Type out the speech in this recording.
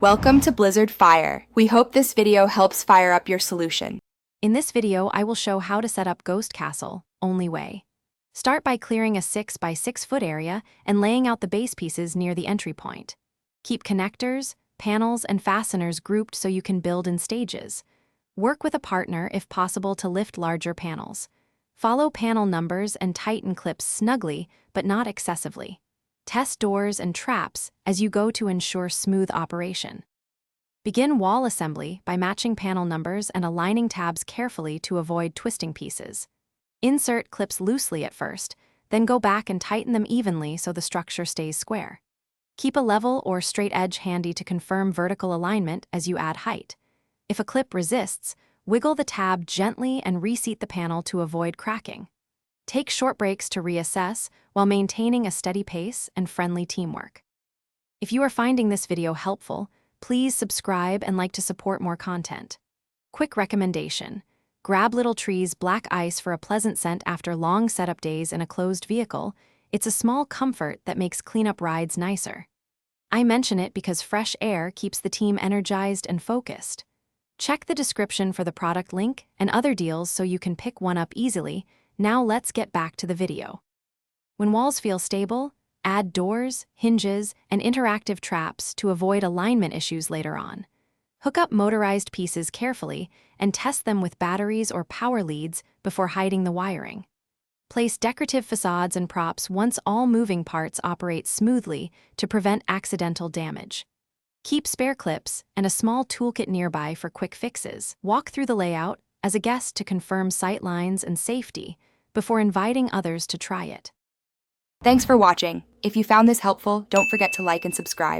Welcome to Blizzard Fire. We hope this video helps fire up your solution. In this video, I will show how to set up Ghost Castle, only way. Start by clearing a 6 by 6 foot area and laying out the base pieces near the entry point. Keep connectors, panels, and fasteners grouped so you can build in stages. Work with a partner if possible to lift larger panels. Follow panel numbers and tighten clips snugly, but not excessively. Test doors and traps as you go to ensure smooth operation. Begin wall assembly by matching panel numbers and aligning tabs carefully to avoid twisting pieces. Insert clips loosely at first, then go back and tighten them evenly so the structure stays square. Keep a level or straight edge handy to confirm vertical alignment as you add height. If a clip resists, wiggle the tab gently and reseat the panel to avoid cracking. Take short breaks to reassess while maintaining a steady pace and friendly teamwork. If you are finding this video helpful, please subscribe and like to support more content. Quick recommendation: grab Little Tree's Black Ice for a pleasant scent after long setup days in a closed vehicle. It's a small comfort that makes cleanup rides nicer. I mention it because fresh air keeps the team energized and focused. Check the description for the product link and other deals so you can pick one up easily. Now let's get back to the video. When walls feel stable, add doors, hinges, and interactive traps to avoid alignment issues later on. Hook up motorized pieces carefully and test them with batteries or power leads before hiding the wiring. Place decorative facades and props once all moving parts operate smoothly to prevent accidental damage. Keep spare clips and a small toolkit nearby for quick fixes. Walk through the layout as a guest to confirm sight lines and safety before inviting others to try it. Thanks for watching. If you found this helpful, don't forget to like and subscribe.